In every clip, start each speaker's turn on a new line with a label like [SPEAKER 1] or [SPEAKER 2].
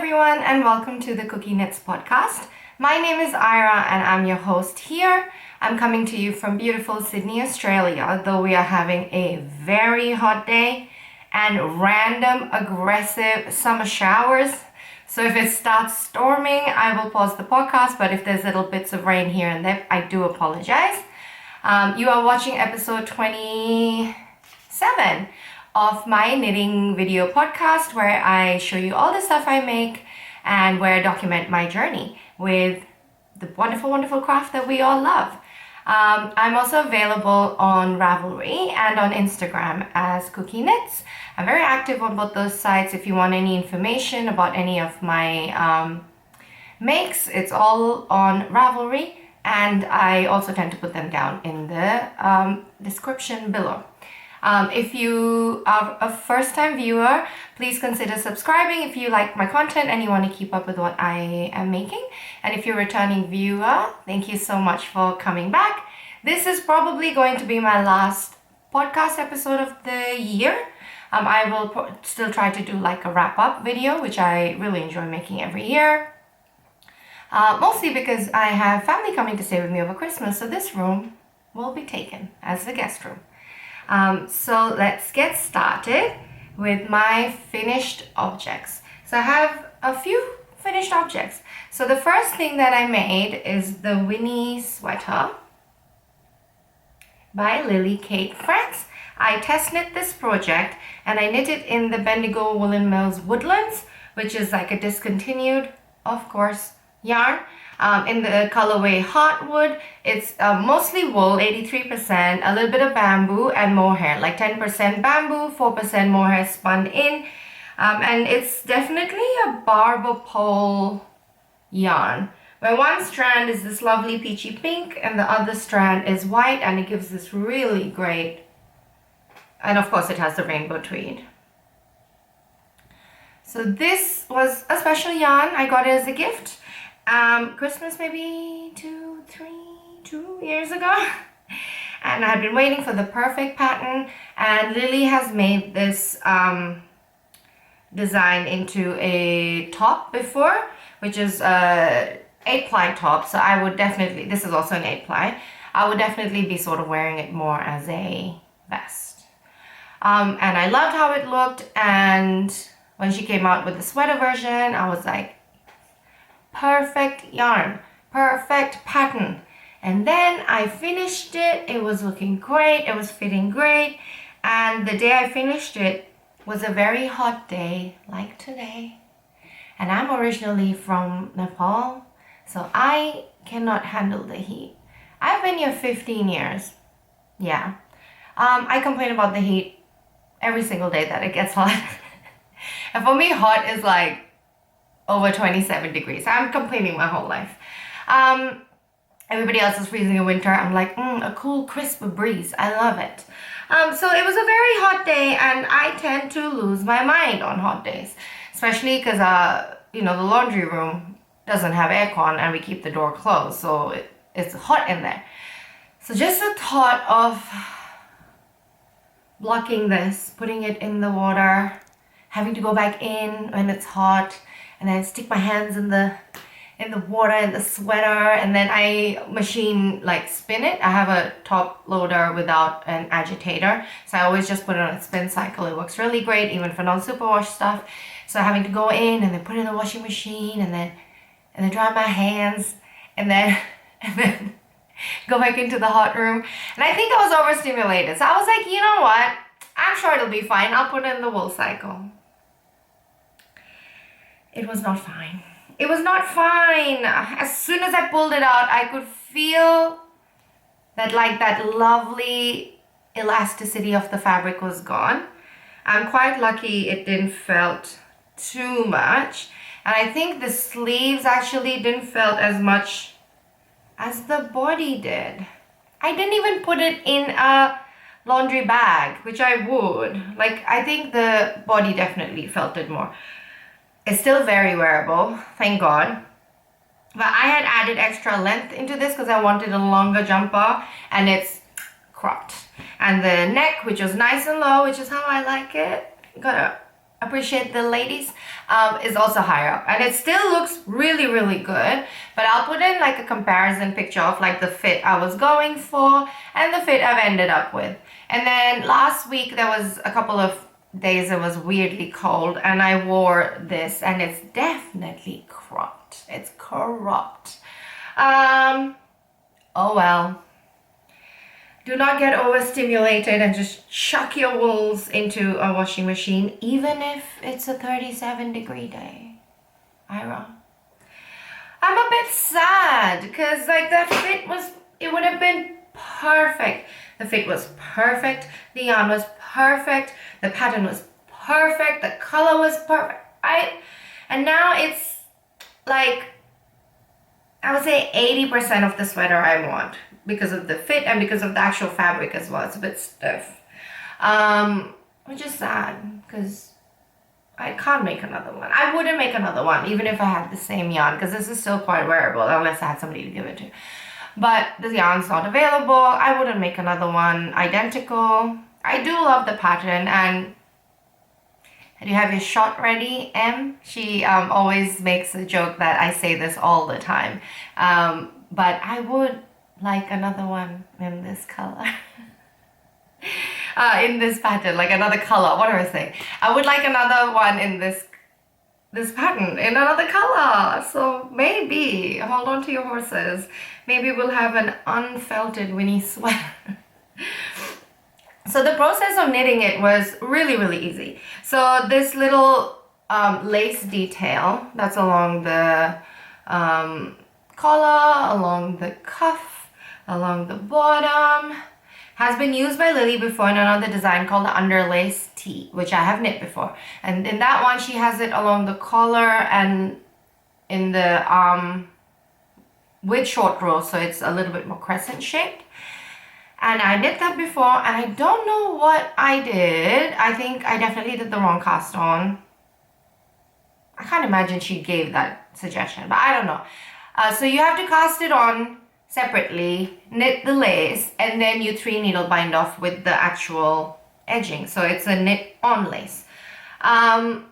[SPEAKER 1] everyone, and welcome to the KukieKnits Podcast. My name is Ira and I'm your host here. I'm coming to you from beautiful Sydney, Australia, though we are having a very hot day and random aggressive summer showers. So if it starts storming, I will pause the podcast, but if there's little bits of rain here and there, I do apologize. You are watching episode 27 of my knitting video podcast, where I show you all the stuff I make and where I document my journey with the wonderful, wonderful craft that we all love. I'm also available on Ravelry and on Instagram as KukieKnits. I'm very active on both those sites. If you want any information about any of my makes, it's all on Ravelry, and I also tend to put them down in the description below. If you are a first-time viewer, please consider subscribing if you like my content and you want to keep up with what I am making. And if you're a returning viewer, thank you so much for coming back. This is probably going to be my last podcast episode of the year. I will still try to do like a wrap-up video, which I really enjoy making every year. Mostly because I have family coming to stay with me over Christmas, so this room will be taken as the guest room. So let's get started with my finished objects. So I have a few finished objects. So the first thing that I made is the Winnie sweater by Lily Kate France. I test knit this project and I knit it in the BWM Woodlands, which is like a discontinued, of course, yarn. In the colorway Heartwood. It's mostly wool, 83%, a little bit of bamboo and mohair, like 10% bamboo, 4% mohair spun in. And it's definitely a barber pole yarn, where one strand is this lovely peachy pink and the other strand is white, and it gives this really great, and of course it has the rainbow tweed. So this was a special yarn. I got it as a gift. Christmas maybe 2 years ago, and I've been waiting for the perfect pattern, and Lily has made this design into a top before, which is a 8-ply top, so I would definitely, this is also an 8-ply, I would definitely be sort of wearing it more as a vest. And I loved how it looked, and when she came out with the sweater version, I was like, perfect yarn, perfect pattern. And then I finished it. It was looking great. It was fitting great. And the day I finished it was a very hot day like today. And I'm originally from Nepal, so I cannot handle the heat. I've been here 15 years. Yeah. I complain about the heat every single day that it gets hot. And for me, hot is like over 27 degrees. I'm complaining my whole life. Everybody else is freezing in winter. I'm like, a cool, crisp breeze. I love it. So it was a very hot day, and I tend to lose my mind on hot days, especially because, the laundry room doesn't have aircon and we keep the door closed, so it's hot in there. So just the thought of blocking this, putting it in the water, having to go back in when it's hot, and then stick my hands in the water in the sweater, and then I machine spin it. I have a top loader without an agitator, so I always just put it on a spin cycle. It works really great even for non-superwash stuff. So having to go in and then put it in the washing machine and then dry my hands and then go back into the hot room. And I think I was overstimulated. So I was like, you know what? I'm sure it'll be fine. I'll put it in the wool cycle. It was not fine. It was not fine. As soon as I pulled it out, I could feel that that lovely elasticity of the fabric was gone. I'm quite lucky it didn't felt too much. And I think the sleeves actually didn't felt as much as the body did. I didn't even put it in a laundry bag, which I would. I think the body definitely felt it more. It's still very wearable, thank God. But I had added extra length into this because I wanted a longer jumper, and it's cropped. And the neck, which was nice and low, which is how I like it, got a appreciate the ladies, is also higher up, and it still looks really, really good. But I'll put in like a comparison picture of like the fit I was going for and the fit I've ended up with. And then last week there was a couple of days it was weirdly cold, and I wore this, and it's definitely cropped. It's cropped. Oh well. Do not get overstimulated and just chuck your wools into a washing machine, even if it's a 37-degree day. Ira. I'm a bit sad because like that fit was, it would have been perfect. The fit was perfect. The yarn was perfect. The pattern was perfect. The color was perfect. And now it's like, I would say 80% of the sweater I want, because of the fit and because of the actual fabric as well. It's a bit stiff, which is sad because I can't make another one. I wouldn't make another one even if I had the same yarn, because this is still quite wearable unless I had somebody to give it to. But the yarn's not available. I wouldn't make another one identical. I do love the pattern. And do you have your shot ready, Em? She always makes a joke that I say this all the time, but I would like another one in this color. In this pattern, like another color. What do I say? I would like another one in this pattern in another color. So maybe, hold on to your horses, maybe we'll have an unfelted Winnie sweater. So the process of knitting it was really, really easy. So this little lace detail that's along the collar, along the cuff, along the bottom, has been used by Lily before in another design called the underlace tee, which I have knit before. And in that one, she has it along the collar and in the arm with short rows, so it's a little bit more crescent shaped. And I knit that before, and I don't know what I did. I think I definitely did the wrong cast on. I can't imagine she gave that suggestion, but I don't know. So you have to cast it on separately, knit the lace, and then you 3 needle bind off with the actual edging. So it's a knit on lace. I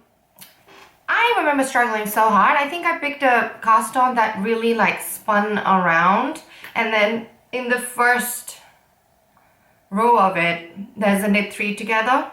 [SPEAKER 1] remember struggling so hard. I think I picked a cast on that really like spun around, and then in the first row of it, there's a knit 3 together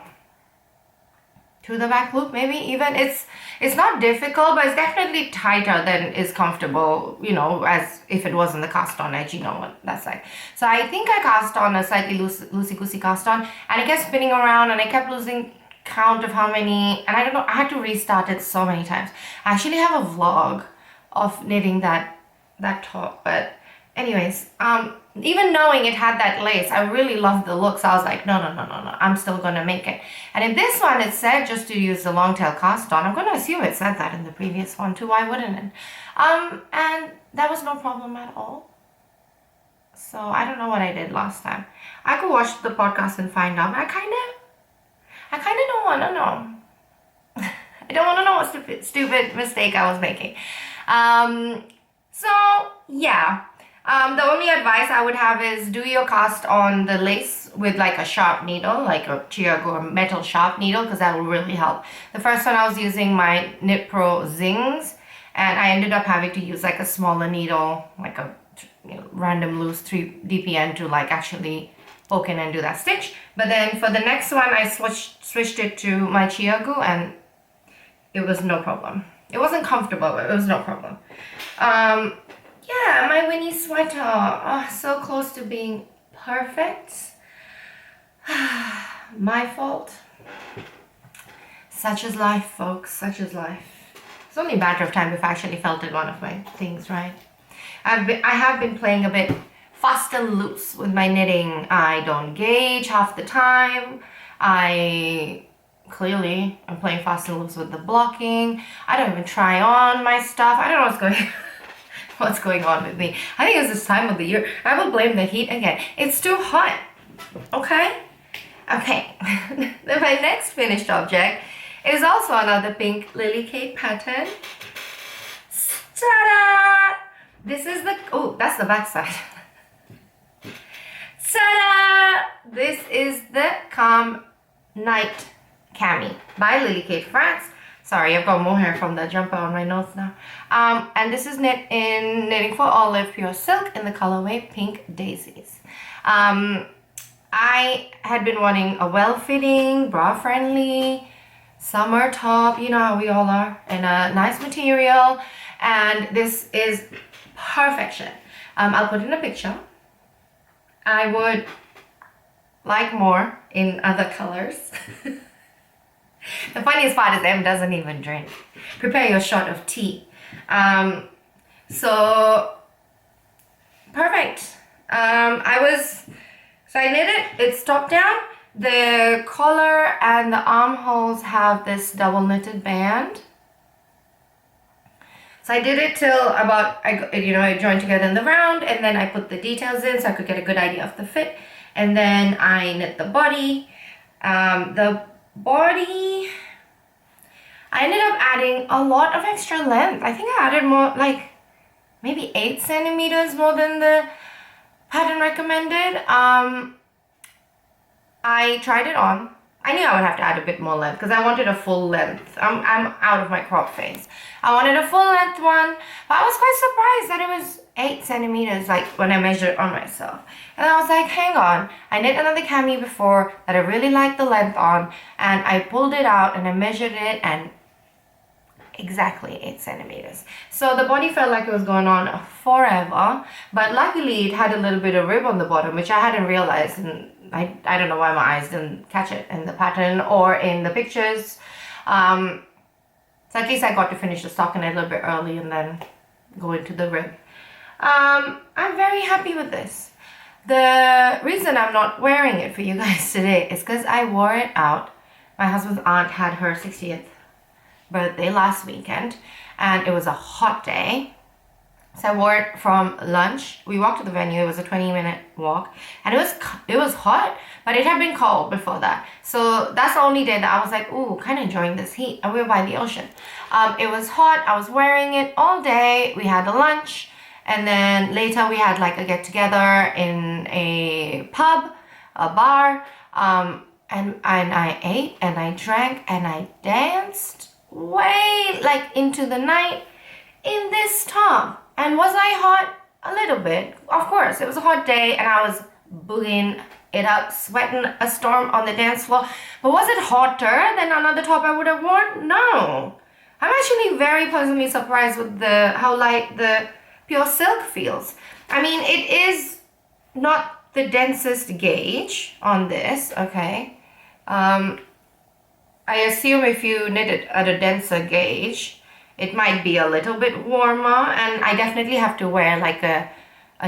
[SPEAKER 1] to the back loop, maybe even. It's not difficult, but it's definitely tighter than is comfortable, you know, as if it wasn't the cast on edge, you know what that's like. So I think I cast on a slightly loosey-goosey cast on, and it kept spinning around, and I kept losing count of how many, and I don't know, I had to restart it so many times. I actually have a vlog of knitting that top, but anyways, even knowing it had that lace, I really loved the look, so I was like, no, I'm still gonna make it. And in this one, it said just to use the long tail cast on. I'm gonna assume it said that in the previous one too, why wouldn't it? And that was no problem at all. So I don't know what I did last time. I could watch the podcast and find out, but I kinda don't wanna know. I don't wanna know what stupid mistake I was making. So yeah. The only advice I would have is do your cast on the lace with like a sharp needle, like a Chiago or metal sharp needle, because that will really help. The first one I was using my Knit Pro Zings, and I ended up having to use like a smaller needle, like a random loose 3 DPN to like actually poke in and do that stitch. But then for the next one, I switched it to my Chiago, and it was no problem. It wasn't comfortable, but it was no problem. Yeah, my Winnie sweater. Oh, so close to being perfect. My fault. Such is life, folks. Such is life. It's only a matter of time if I actually felted one of my things, right? I have been playing a bit fast and loose with my knitting. I don't gauge half the time. I'm playing fast and loose with the blocking. I don't even try on my stuff. I don't know what's going on with me. I think it's this time of the year. I will blame the heat again. It's too hot. Okay. Then my next finished object is also another pink Lily Kate pattern. Ta-da! This is that's the back side. Ta-da! This is the Calm Night Cami by Lily Kate France. Sorry, I've got more hair from the jumper on my nose now. And this is knit in Knitting for Olive Pure Silk in the colorway Pink Daisies. I had been wanting a well-fitting, bra-friendly summer top, you know how we all are, in a nice material, and this is perfection. I'll put in a picture. I would like more in other colors. The funniest part is M doesn't even drink. Prepare your shot of tea. So perfect. So I knit it. It's top down. The collar and the armholes have this double knitted band. So I did it till about I joined together in the round, and then I put the details in so I could get a good idea of the fit, and then I knit the body. The body, I ended up adding a lot of extra length. I think I added more, like maybe 8 centimeters more than the pattern recommended. I tried it on. I knew I would have to add a bit more length because I wanted a full length. I'm out of my crop phase. I wanted a full length one, but I was quite surprised that it was 8 centimeters, like when I measured on myself. And I was like, hang on, I knit another cami before that I really liked the length on, and I pulled it out and I measured it, and exactly 8 centimeters. So the body felt like it was going on forever, but luckily it had a little bit of rib on the bottom, which I hadn't realized, and I don't know why my eyes didn't catch it in the pattern or in the pictures. So at least I got to finish the stocking a little bit early and then go into the rib. I'm very happy with this. The reason I'm not wearing it for you guys today is because I wore it out. My husband's aunt had her 60th birthday last weekend, and it was a hot day. So I wore it from lunch. We walked to the venue. It was a 20-minute walk, and it was hot, but it had been cold before that. So that's the only day that I was like, ooh, kind of enjoying this heat, and we were by the ocean. It was hot. I was wearing it all day. We had a lunch, and then later we had like a get together in a pub, a bar, and I ate and I drank and I danced way like into the night in this top. And was I hot? A little bit. Of course, it was a hot day and I was boogieing it up, sweating a storm on the dance floor. But was it hotter than another top I would have worn? No. I'm actually very pleasantly surprised with how light the pure silk feels. I mean, it is not the densest gauge on this, okay? I assume if you knit it at a denser gauge, it might be a little bit warmer, and I definitely have to wear like a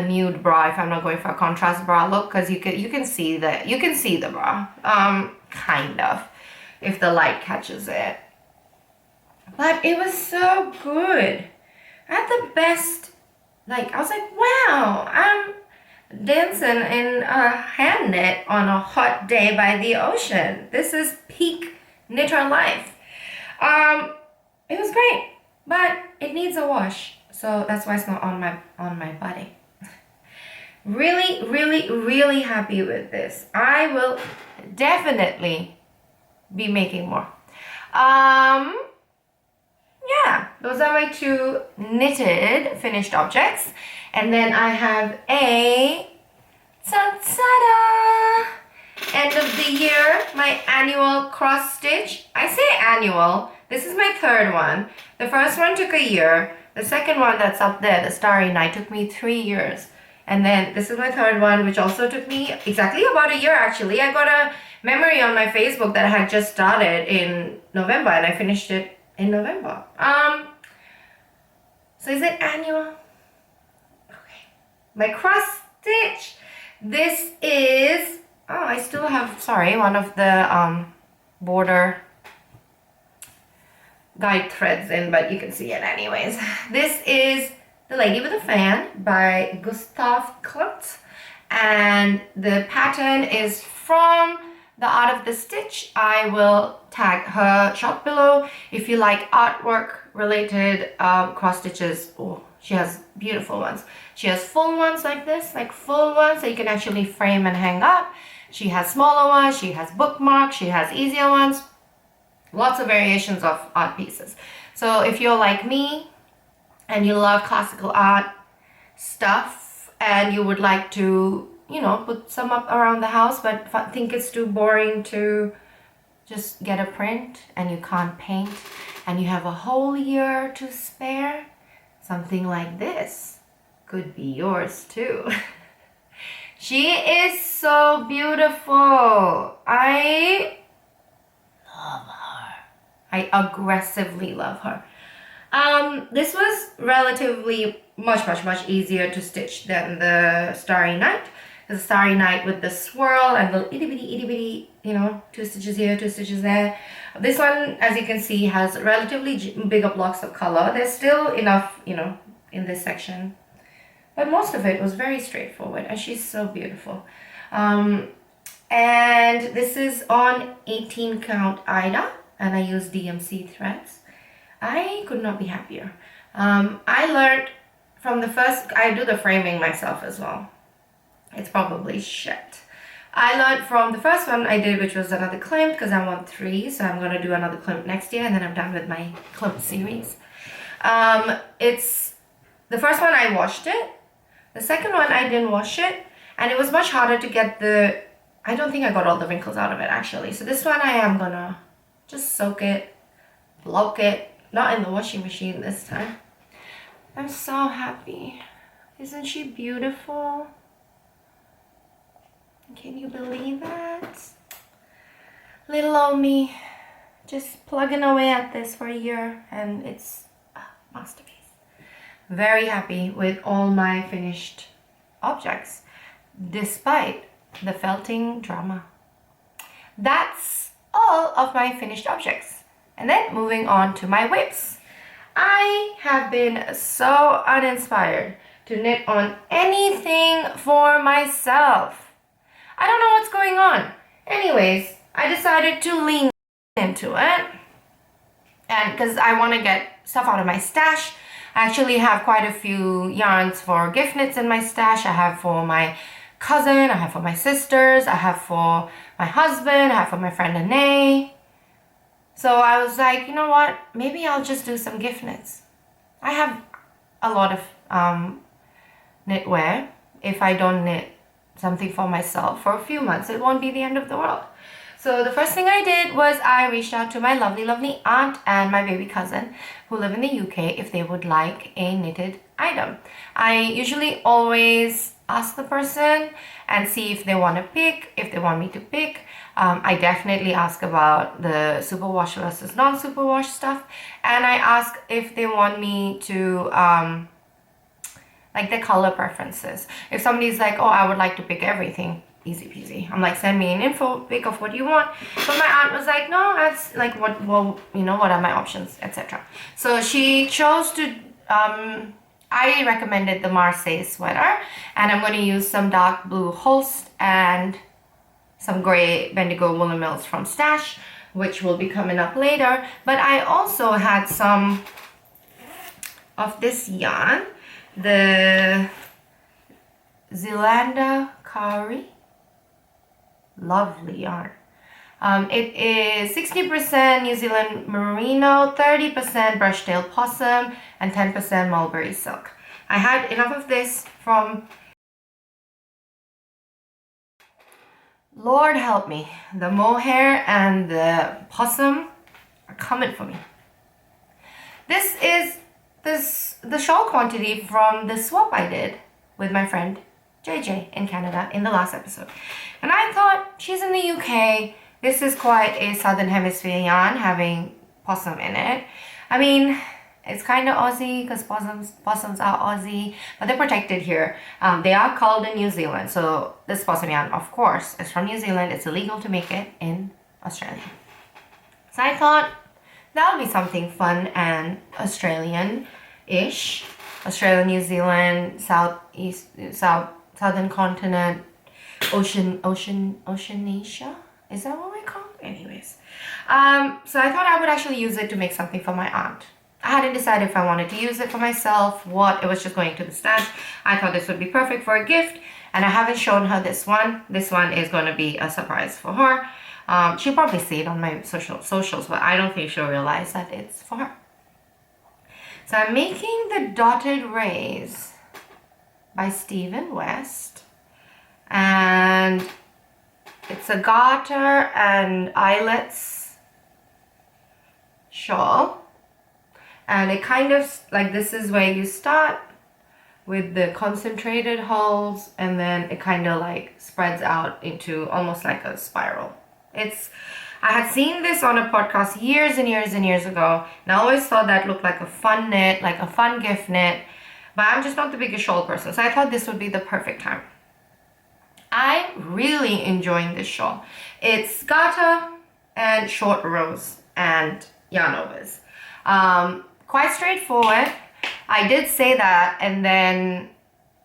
[SPEAKER 1] nude bra if I'm not going for a contrast bra look, because you can see the bra, kind of, if the light catches it. But it was so good. I had the best, like I was like, wow, I'm dancing in a hand knit on a hot day by the ocean. This is peak knitter life. It was great. But it needs a wash, so that's why it's not on my body. Really, really, really happy with this. I will definitely be making more. Yeah, those are my 2 knitted finished objects, and then I have a ta-da! End of the year, my annual cross stitch. I say annual. This is my 3rd one. The first one took a year. The second one that's up there, the Starry Night, took me 3 years. And then this is my 3rd one, which also took me exactly about a year actually. I got a memory on my Facebook that I had just started in November, and I finished it in November. So is it annual? Okay. My cross stitch. This is, I still have, one of the border guide threads in, but you can see it anyways. This is The Lady with a Fan by Gustav Klimt, and the pattern is from The Art of the Stitch. I will tag her shop below if you like artwork related cross stitches. Oh, she has beautiful ones. She has full ones like this, like full ones that you can actually frame and hang up. She has smaller ones, she has bookmarks, she has easier ones. Lots of variations of art pieces. So if you're like me and you love classical art stuff and you would like to, you know, put some up around the house but think it's too boring to just get a print and you can't paint and you have a whole year to spare, something like this could be yours too. She is so beautiful. I love her. I aggressively love her. This was relatively much easier to stitch than the Starry Night. The Starry Night with the swirl and the itty bitty, you know, 2 stitches here, 2 stitches there. This one, as you can see, has relatively bigger blocks of color. There's still enough, you know, in this section, but most of it was very straightforward, and she's so beautiful. And this is on 18 count Ida, and I use DMC threads. I could not be happier. I learned from the first, I do the framing myself as well. It's probably shit. I learned from the first one I did, which was another climp, because I want 3, so I'm going to do another climp next year, and then I'm done with my climp series. It's the first one I washed it. The second one I didn't wash it, and it was much harder to get the, I don't think I got all the wrinkles out of it actually. So this one I am gonna just soak it, block it, not in the washing machine this time. I'm so happy. Isn't she beautiful? Can you believe that? Little old me just plugging away at this for a year, and it's a masterpiece. Very happy with all my finished objects, despite the felting drama. That's all of my finished objects. And then moving on to my whips. I have been so uninspired to knit on anything for myself. I don't know what's going on. Anyways, I decided to lean into it, and because I want to get stuff out of my stash. I actually have quite a few yarns for gift knits in my stash. I have for my cousin, I have for my sisters, I have for my husband, I have for my friend Ane. So I was like, you know what, maybe I'll just do some gift knits. I have a lot of knitwear. If I don't knit something for myself for a few months, it won't be the end of the world. So the first thing I did was I reached out to my lovely aunt and my baby cousin who live in the UK if they would like a knitted item. I usually always ask the person and see if they want to pick, if they want me to pick. I definitely ask about the superwash versus non-superwash stuff, and I ask if they want me to like their color preferences. If somebody's like, oh, I would like to pick everything, easy peasy. I'm like, send me an info pic of what you want. But my aunt was like, no, that's like what, well, you know, what are my options, etc. So she chose to, I recommended the Marseille sweater, and I'm going to use some dark blue Holst and some gray Bendigo woolen mills from Stash, which will be coming up later. But I also had some of this yarn, the Zealana Kauri. Lovely yarn. It is 60% New Zealand merino, 30% brushtail possum, and 10% mulberry silk. I had enough of this from, Lord help me, the mohair and the possum are coming for me. This is the shawl quantity from the swap I did with my friend JJ in Canada in the last episode. And I thought, she's in the UK, this is quite a southern hemisphere yarn having possum in it. I mean, it's kind of Aussie because possums are Aussie, but they're protected here. They are culled in New Zealand, so this possum yarn, of course, is from New Zealand. It's illegal to make it in Australia. So I thought that would be something fun and Australian-ish. Australia, New Zealand, southern continent, Oceania. Is that what we call it? Anyways. So I thought I would actually use it to make something for my aunt. I hadn't decided if I wanted to use it for myself, what. It was just going to the stash. I thought this would be perfect for a gift, and I haven't shown her this one. This one is going to be a surprise for her. She'll probably see it on my socials, but I don't think she'll realize that it's for her. So I'm making the Dotted Rays by Stephen West, and it's a garter and eyelets shawl, and it kind of like, this is where you start with the concentrated holes, and then it kind of like spreads out into almost like a spiral. I had seen this on a podcast years and years and years ago, and I always thought that looked like a fun knit, like a fun gift knit, but I'm just not the biggest shawl person, so I thought this would be the perfect time. I'm really enjoying this shawl. It's garter and short rows and yarn overs. Quite straightforward. I did say that and then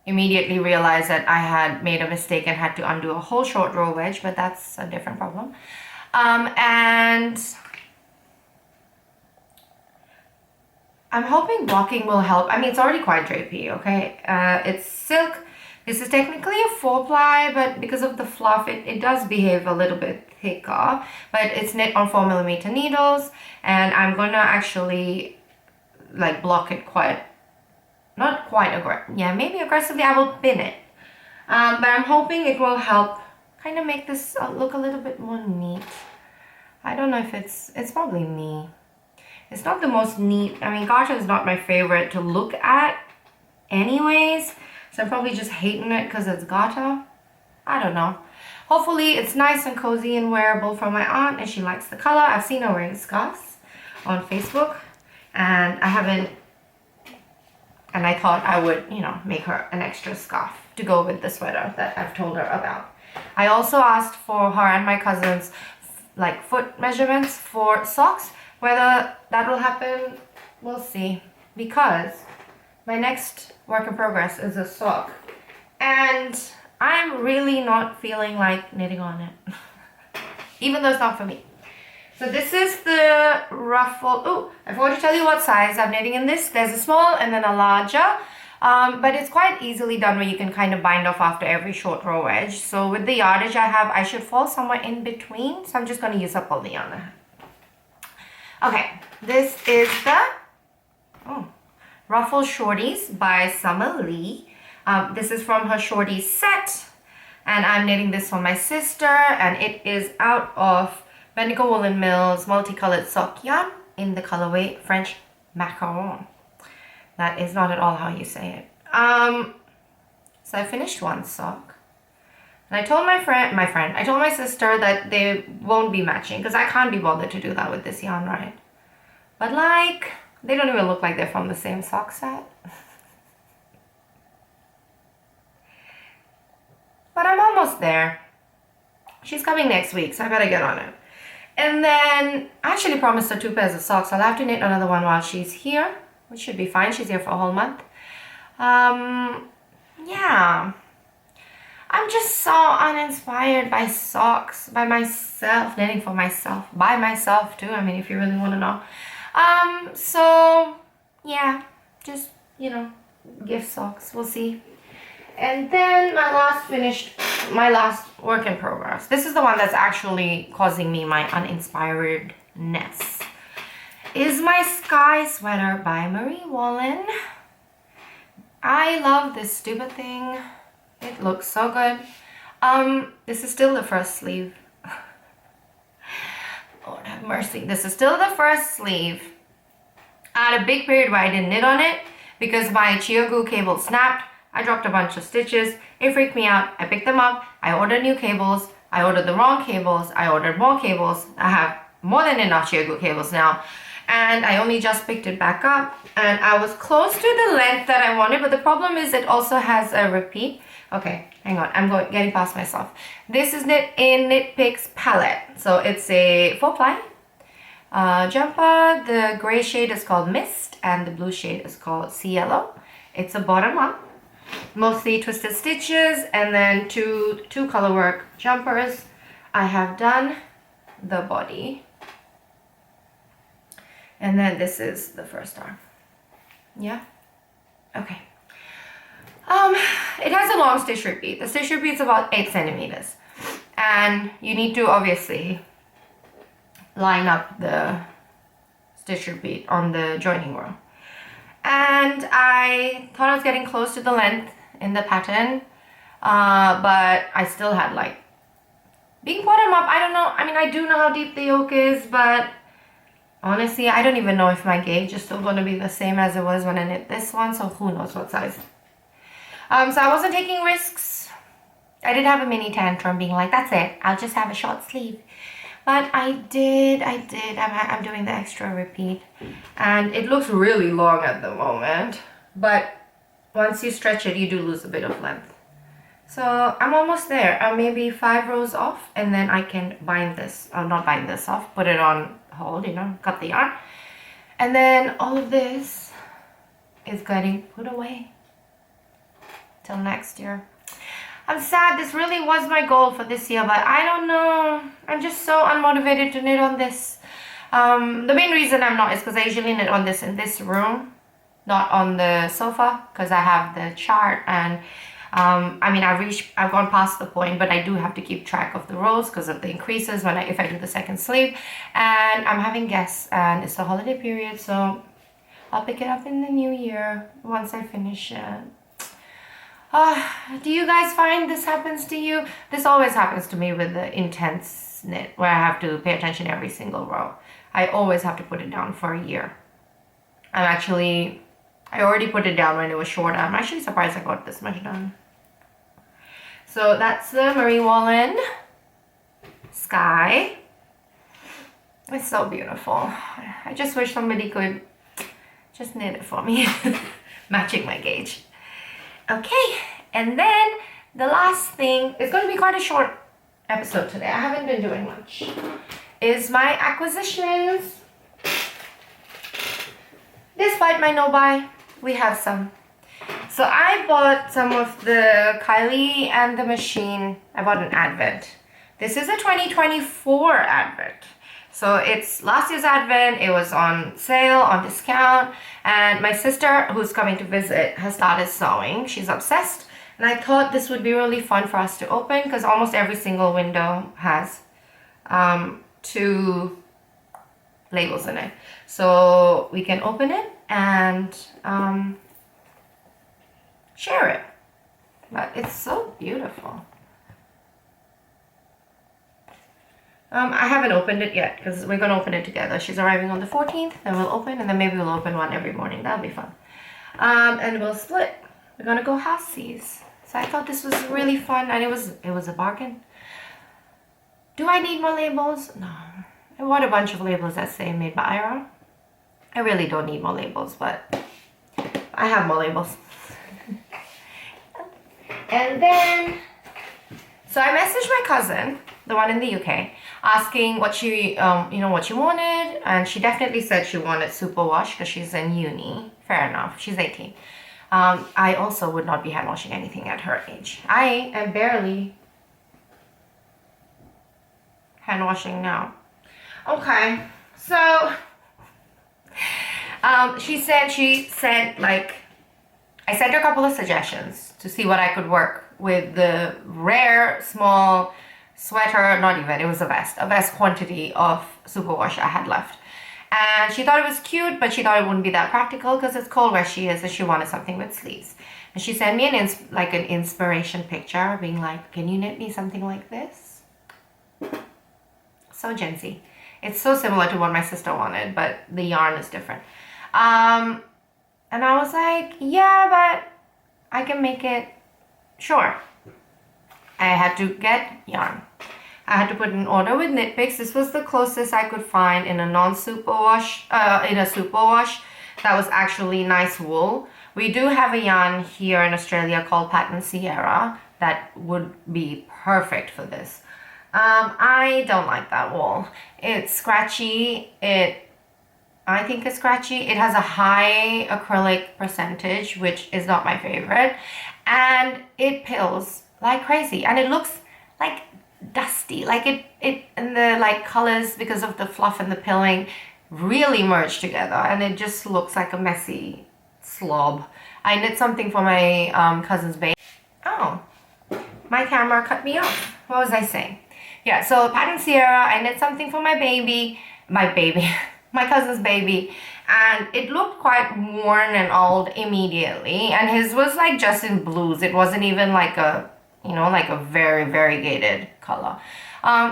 [SPEAKER 1] immediately realized that I had made a mistake and had to undo a whole short row wedge, but that's a different problem. And I'm hoping blocking will help. I mean, it's already quite drapey, okay? It's silk. This is technically a 4-ply, but because of the fluff, it does behave a little bit thicker. But it's knit on 4mm needles, and I'm gonna actually like block it not quite maybe aggressively. I will pin it, but I'm hoping it will help kind of make this look a little bit more neat. I don't know if it's probably me. It's not the most neat. I mean, garter is not my favorite to look at anyways, so I'm probably just hating it because it's garter. I don't know. Hopefully it's nice and cozy and wearable for my aunt, and she likes the color. I've seen her wearing scarves on Facebook, and I thought I would, make her an extra scarf to go with the sweater that I've told her about. I also asked for her and my cousins like foot measurements for socks. Whether that will happen, we'll see, because my next work in progress is a sock, and I'm really not feeling like knitting on it, even though it's not for me. So this is the Ruffled. Oh, I forgot to tell you what size I'm knitting in this. There's a small and then a larger, but it's quite easily done where you can kind of bind off after every short row edge. So with the yardage I have, I should fall somewhere in between. So I'm just going to use up all the yarn. Okay, this is the Ruffled Shorties by Summer Lee. This is from her Shorties set, and I'm knitting this for my sister, and it is out of Bendigo Woolen Mills Multicolored Sock Yarn in the colorway French Macaron. That is not at all how you say it. So I finished one sock, and I told I told my sister that they won't be matching because I can't be bothered to do that with this yarn, right? But like, they don't even look like they're from the same sock set. But I'm almost there. She's coming next week, so I better get on it. And then I actually promised her 2 pairs of socks. I'll have to knit another one while she's here, which should be fine. She's here for a whole month. Yeah. I'm just so uninspired by socks, by myself, knitting for myself, by myself too. I mean, if you really want to know. So yeah, just, gift socks. We'll see. And then my last work in progress. This is the one that's actually causing me my uninspiredness. Is my Skye sweater by Marie Wallin. I love this stupid thing. It looks so good. This is still the first sleeve. Lord have mercy. This is still the first sleeve. I had a big period where I didn't knit on it because my Chiagu cable snapped. I dropped a bunch of stitches. It freaked me out. I picked them up. I ordered new cables. I ordered the wrong cables. I ordered more cables. I have more than enough Chiagu cables now. And I only just picked it back up. And I was close to the length that I wanted. But the problem is it also has a repeat. Okay, hang on. I'm getting past myself. This is knit in Knit Picks palette. So it's a 4-ply jumper. The gray shade is called Mist. And the blue shade is called Ciel. It's a bottom up. Mostly twisted stitches, and then two color work jumpers. I have done the body, and then this is the first arm. Yeah, okay. It has a long stitch repeat. The stitch repeat is about 8 centimeters, and you need to obviously line up the stitch repeat on the joining row. And I thought I was getting close to the length in the pattern, but I still had like, being bottom up, I don't know, I mean, I do know how deep the yoke is, but honestly, I don't even know if my gauge is still going to be the same as it was when I knit this one, so who knows what size. So I wasn't taking risks. I did have a mini tantrum being like, that's it, I'll just have a short sleeve. But I did, I'm doing the extra repeat. And it looks really long at the moment, but once you stretch it, you do lose a bit of length. So I'm almost there. I'm maybe 5 rows off, and then I can bind this, or not bind this off, put it on hold, you know, cut the yarn. And then all of this is getting put away till next year. I'm sad, this really was my goal for this year, but I don't know. I'm just so unmotivated to knit on this. The main reason I'm not is because I usually knit on this in this room, not on the sofa, because I have the chart and I mean, I've gone past the point, but I do have to keep track of the rows because of the increases if I do the second sleeve. And I'm having guests and it's the holiday period, so I'll pick it up in the new year once I finish it. Do you guys find this happens to you? This always happens to me with the intense knit where I have to pay attention every single row. I always have to put it down for a year. I already put it down when it was short. I'm actually surprised I got this much done. So that's the Marie Wallin Skye. It's so beautiful. I just wish somebody could just knit it for me. Matching my gauge. Okay, and then the last thing, it's going to be quite a short episode today. I haven't been doing much. Is my acquisitions. Despite my no-buy, we have some. So I bought some of the Kylie and the machine. I bought an advent. This is a 2024 advent. So it's last year's advent. It was on sale, on discount. And my sister, who's coming to visit, has started sewing. She's obsessed. And I thought this would be really fun for us to open because almost every single window has 2 labels in it. So we can open it and share it. But it's so beautiful. I haven't opened it yet because we're going to open it together. She's arriving on the 14th, then we'll open, and then maybe we'll open one every morning. That'll be fun. And we'll split. We're going to go half-seas. So I thought this was really fun, and it was a bargain. Do I need more labels? No. I bought a bunch of labels that say made by Ira. I really don't need more labels, but I have more labels. And then, so I messaged my cousin, the one in the UK, asking what she, what she wanted, and she definitely said she wanted superwash because she's in uni. Fair enough, she's 18. I also would not be hand washing anything at her age. I am barely hand washing now. Okay, so she said like, I sent her a couple of suggestions to see what I could work with the rare small sweater, not even, it was a vest quantity of superwash I had left. And she thought it was cute, but she thought it wouldn't be that practical because it's cold where she is and she wanted something with sleeves. And she sent me an inspiration picture being like, can you knit me something like this? So Gen Z. It's so similar to what my sister wanted, but the yarn is different. And I was like, yeah, but I can make it. Sure. I had to get yarn. I had to put an order with Knit Picks. This was the closest I could find in a non-superwash, in a superwash that was actually nice wool. We do have a yarn here in Australia called Pattern Sierra that would be perfect for this. I don't like that wool. It's scratchy. I think it's scratchy. It has a high acrylic percentage, which is not my favorite. And it pills like crazy. And it looks like dusty. Like it and the like colors, because of the fluff and the pilling, really merge together. And it just looks like a messy slob. I knit something for my cousin's baby. Oh, my camera cut me off. What was I saying? yeah, so pattern Sierra, I knit something for my baby, my cousin's baby, and it looked quite worn and old immediately, and his was like just in blues. It wasn't even like a, you know, like a very variegated color.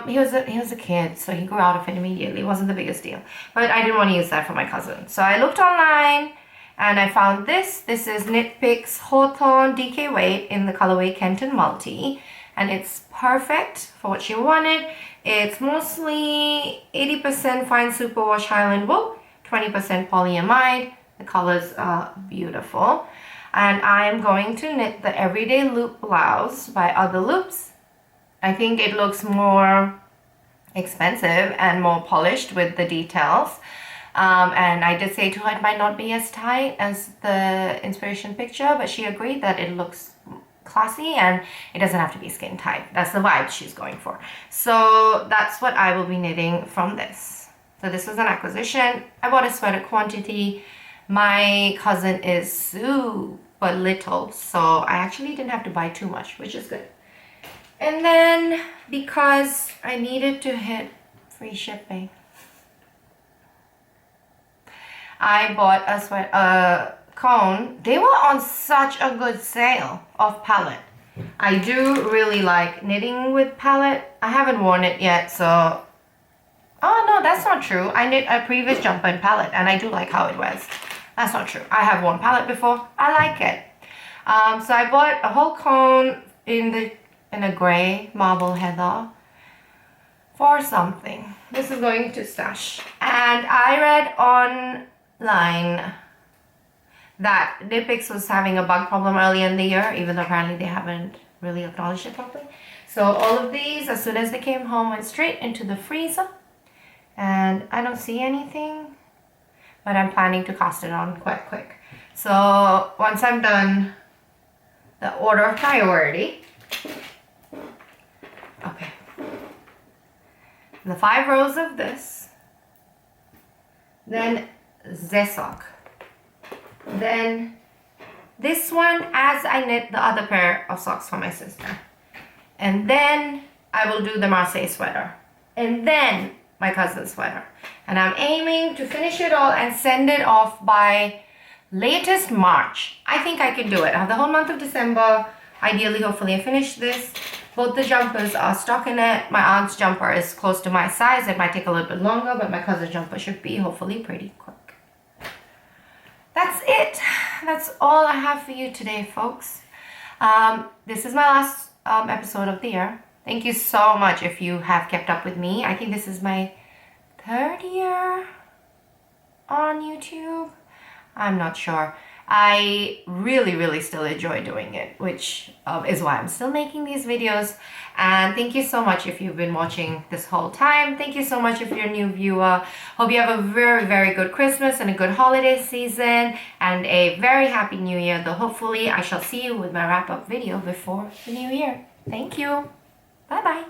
[SPEAKER 1] He was a kid, so he grew out of it immediately. It wasn't the biggest deal, but I didn't want to use that for my cousin. So I looked online and I found this. This is Knit Picks Hawthorne DK Weight in the colorway Kenton Multi, and it's perfect for what she wanted. It's mostly 80% fine superwash Highland wool, 20% polyamide. The colors are beautiful. And I'm going to knit the Everyday Loop blouse by Other Loops. I think it looks more expensive and more polished with the details. And I did say to her it might not be as tight as the inspiration picture, but she agreed that it looks classy and it doesn't have to be skin tight. That's the vibe she's going for. So that's what I will be knitting from this. So this was an acquisition. I bought a sweater quantity. My cousin is super little, so I actually didn't have to buy too much, which is good. And then because I needed to hit free shipping, I bought a cone. They were on such a good sale of palette. I do really like knitting with palette. I haven't worn it yet, so... Oh no, that's not true. I knit a previous jumper in palette and I do like how it wears. That's not true. I have worn palette before. I like it. So I bought a whole cone in a gray marble heather for something. This is going to stash. And I read online that Knit Picks was having a bug problem earlier in the year, even though apparently they haven't really acknowledged it properly. So all of these, as soon as they came home, went straight into the freezer. And I don't see anything, but I'm planning to cast it on quite quick. So once I'm done the order of priority, okay, the 5 rows of this, then Zesok, then this one as I knit the other pair of socks for my sister, and then I will do the Marseille sweater, and then my cousin's sweater. And I'm aiming to finish it all and send it off by latest March. I think I can do it. I have the whole month of December. Ideally, hopefully I finish this. Both the jumpers are stockinette. My aunt's jumper is close to my size. It might take a little bit longer, but my cousin's jumper should be hopefully pretty quick. That's it. That's all I have for you today, folks. This is my last episode of the year. Thank you so much if you have kept up with me. I think this is my 3rd year on YouTube. I'm not sure. I really still enjoy doing it, which is why I'm still making these videos. And thank you so much if you've been watching this whole time. Thank you so much if you're a new viewer. Hope you have a very good Christmas and a good holiday season and a very happy new year, though hopefully I shall see you with my wrap-up video before the new year. Thank you. Bye-bye.